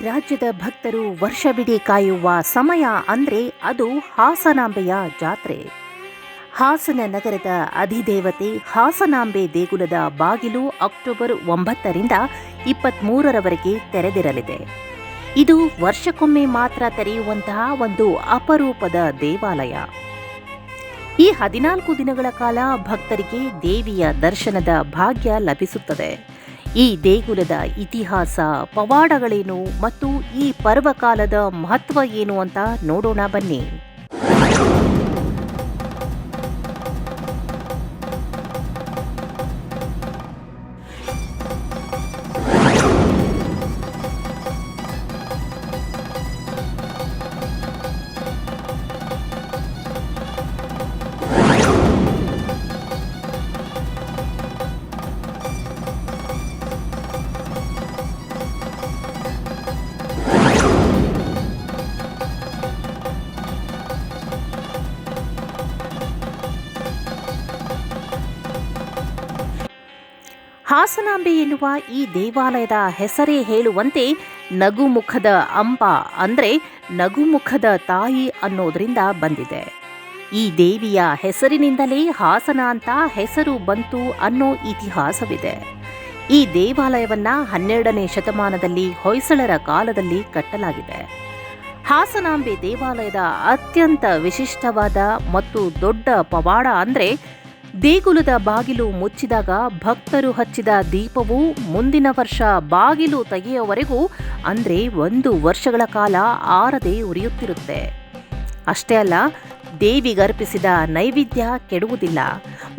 ರಾಜ್ಯದ ಭಕ್ತರು ವರ್ಷವಿಡೀ ಕಾಯುವ ಸಮಯ ಅಂದರೆ ಅದು ಹಾಸನಾಂಬೆಯ ಜಾತ್ರೆ. ಹಾಸನ ನಗರದ ಅಧಿದೇವತೆ ಹಾಸನಾಂಬೆ ದೇಗುಲದ ಬಾಗಿಲು ಅಕ್ಟೋಬರ್ 9ರಿಂದ 23ರವರೆಗೆ ತೆರೆದಿರಲಿದೆ. ಇದು ವರ್ಷಕ್ಕೊಮ್ಮೆ ಮಾತ್ರ ತೆರೆಯುವಂತಹ ಒಂದು ಅಪರೂಪದ ದೇವಾಲಯ. ಈ 14 ದಿನಗಳ ಕಾಲ ಭಕ್ತರಿಗೆ ದೇವಿಯ ದರ್ಶನದ ಭಾಗ್ಯ ಲಭಿಸುತ್ತದೆ. ಈ ದೇಗುಲದ ಇತಿಹಾಸ, ಪವಾಡಗಳೇನು ಮತ್ತು ಈ ಪರ್ವಕಾಲದ ಮಹತ್ವ ಏನು ಅಂತ ನೋಡೋಣ ಬನ್ನಿ. ಹಾಸನಾಂಬೆ ಎನ್ನುವ ಈ ದೇವಾಲಯದ ಹೆಸರೇ ಹೇಳುವಂತೆ ನಗುಮುಖದ ಅಂಬ ಅಂದರೆ ನಗುಮುಖದ ತಾಯಿ ಅನ್ನೋದರಿಂದ ಬಂದಿದೆ. ಈ ದೇವಿಯ ಹೆಸರಿನಿಂದಲೇ ಹಾಸನ ಅಂತ ಹೆಸರು ಬಂತು ಅನ್ನೋ ಇತಿಹಾಸವಿದೆ. ಈ ದೇವಾಲಯವನ್ನ 12ನೇ ಶತಮಾನದಲ್ಲಿ ಹೊಯ್ಸಳರ ಕಾಲದಲ್ಲಿ ಕಟ್ಟಲಾಗಿದೆ. ಹಾಸನಾಂಬೆ ದೇವಾಲಯದ ಅತ್ಯಂತ ವಿಶಿಷ್ಟವಾದ ಮತ್ತು ದೊಡ್ಡ ಪವಾಡ ಅಂದರೆ ದೇಗುಲದ ಬಾಗಿಲು ಮುಚ್ಚಿದಾಗ ಭಕ್ತರು ಹಚ್ಚಿದ ದೀಪವು ಮುಂದಿನ ವರ್ಷ ಬಾಗಿಲು ತೆಗೆಯುವವರೆಗೂ ಅಂದರೆ 1 ವರ್ಷಗಳ ಕಾಲ ಆರದೆ ಉರಿಯುತ್ತಿರುತ್ತೆ. ಅಷ್ಟೇ ಅಲ್ಲ, ದೇವಿಗರ್ಪಿಸಿದ ನೈವೇದ್ಯ ಕೆಡುವುದಿಲ್ಲ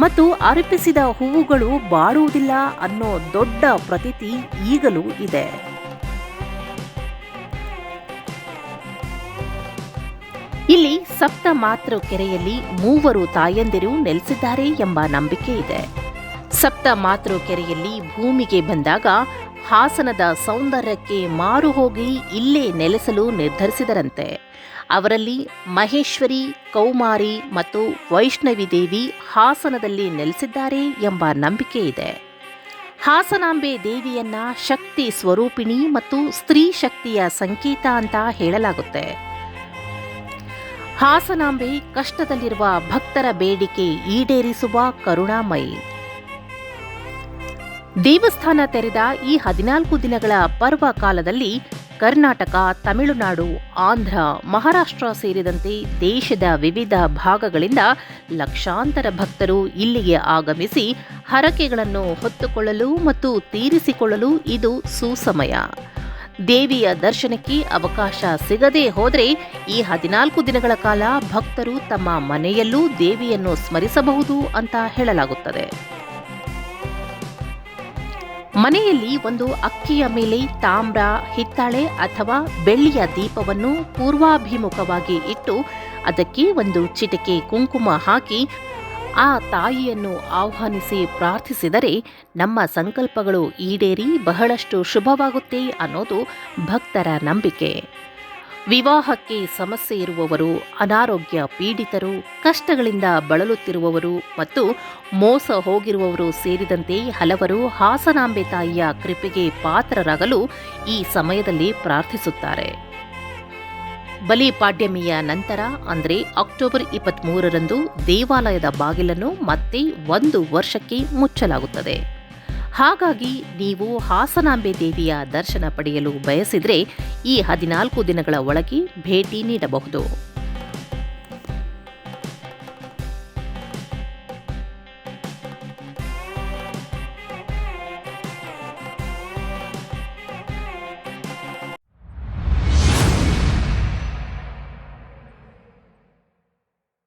ಮತ್ತು ಅರ್ಪಿಸಿದ ಹೂವುಗಳು ಬಾಡುವುದಿಲ್ಲ ಅನ್ನೋ ದೊಡ್ಡ ಪ್ರತೀತಿ ಈಗಲೂ ಇದೆ. ಇಲ್ಲಿ ಸಪ್ತ ಮಾತೃ ಕೆರೆಯಲ್ಲಿ 3 ತಾಯಂದಿರು ನೆಲೆಸಿದ್ದಾರೆ ಎಂಬ ನಂಬಿಕೆ ಇದೆ. ಸಪ್ತ ಮಾತೃ ಕೆರೆಯಲ್ಲಿ ಭೂಮಿಗೆ ಬಂದಾಗ ಹಾಸನದ ಸೌಂದರ್ಯಕ್ಕೆ ಮಾರು ಹೋಗಿ ಇಲ್ಲೇ ನೆಲೆಸಲು ನಿರ್ಧರಿಸಿದರಂತೆ. ಅವರಲ್ಲಿ ಮಹೇಶ್ವರಿ, ಕೌಮಾರಿ ಮತ್ತು ವೈಷ್ಣವಿ ದೇವಿ ಹಾಸನದಲ್ಲಿ ನೆಲೆಸಿದ್ದಾರೆ ಎಂಬ ನಂಬಿಕೆ ಇದೆ. ಹಾಸನಾಂಬೆ ದೇವಿಯನ್ನ ಶಕ್ತಿ ಸ್ವರೂಪಿಣಿ ಮತ್ತು ಸ್ತ್ರೀ ಶಕ್ತಿಯ ಸಂಕೇತ ಅಂತ ಹೇಳಲಾಗುತ್ತೆ. ಹಾಸನಾಂಬೆ ಕಷ್ಟದಲ್ಲಿರುವ ಭಕ್ತರ ಬೇಡಿಕೆ ಈಡೇರಿಸುವ ಕರುಣಾಮಯಿ. ದೇವಸ್ಥಾನ ತೆರೆದ ಈ 14 ದಿನಗಳ ಪರ್ವ ಕಾಲದಲ್ಲಿ ಕರ್ನಾಟಕ, ತಮಿಳುನಾಡು, ಆಂಧ್ರ, ಮಹಾರಾಷ್ಟ್ರ ಸೇರಿದಂತೆ ದೇಶದ ವಿವಿಧ ಭಾಗಗಳಿಂದ ಲಕ್ಷಾಂತರ ಭಕ್ತರು ಇಲ್ಲಿಗೆ ಆಗಮಿಸಿ ಹರಕೆಗಳನ್ನು ಹೊತ್ತುಕೊಳ್ಳಲು ಮತ್ತು ತೀರಿಸಿಕೊಳ್ಳಲು ಇದು ಸುಸಮಯ. ದೇವಿಯ ದರ್ಶನಕ್ಕೆ ಅವಕಾಶ ಸಿಗದೇ ಹೋದರೆ ಈ 14 ದಿನಗಳ ಕಾಲ ಭಕ್ತರು ತಮ್ಮ ಮನೆಯಲ್ಲೂ ದೇವಿಯನ್ನು ಸ್ಮರಿಸಬಹುದು ಅಂತ ಹೇಳಲಾಗುತ್ತದೆ. ಮನೆಯಲ್ಲಿ ಒಂದು ಅಕ್ಕಿಯ ಮೇಲೆ ತಾಮ್ರ, ಹಿತ್ತಾಳೆ ಅಥವಾ ಬೆಳ್ಳಿಯ ದೀಪವನ್ನು ಪೂರ್ವಾಭಿಮುಖವಾಗಿ ಇಟ್ಟು ಅದಕ್ಕೆ ಒಂದು ಚಿಟಿಕೆ ಕುಂಕುಮ ಹಾಕಿ ಆ ತಾಯಿಯನ್ನು ಆಹ್ವಾನಿಸಿ ಪ್ರಾರ್ಥಿಸಿದರೆ ನಮ್ಮ ಸಂಕಲ್ಪಗಳು ಈಡೇರಿ ಬಹಳಷ್ಟು ಶುಭವಾಗುತ್ತೆ ಅನ್ನೋದು ಭಕ್ತರ ನಂಬಿಕೆ. ವಿವಾಹಕ್ಕೆ ಸಮಸ್ಯೆ ಇರುವವರು, ಅನಾರೋಗ್ಯ ಪೀಡಿತರು, ಕಷ್ಟಗಳಿಂದ ಬಳಲುತ್ತಿರುವವರು ಮತ್ತು ಮೋಸ ಹೋಗಿರುವವರು ಸೇರಿದಂತೆ ಹಲವರು ಹಾಸನಾಂಬೆ ತಾಯಿಯ ಕೃಪೆಗೆ ಪಾತ್ರರಾಗಲು ಈ ಸಮಯದಲ್ಲಿ ಪ್ರಾರ್ಥಿಸುತ್ತಾರೆ. ಬಲಿಪಾಡ್ಯಮಿಯ ನಂತರ ಅಂದರೆ ಅಕ್ಟೋಬರ್ 23ರಂದು ದೇವಾಲಯದ ಬಾಗಿಲನ್ನು ಮತ್ತೆ 1 ವರ್ಷಕ್ಕೆ ಮುಚ್ಚಲಾಗುತ್ತದೆ. ಹಾಗಾಗಿ ನೀವು ಹಾಸನಾಂಬೆ ದೇವಿಯ ದರ್ಶನ ಪಡೆಯಲು ಬಯಸಿದರೆ ಈ 14 ದಿನಗಳ ಒಳಗೆ ಭೇಟಿ ನೀಡಬಹುದು.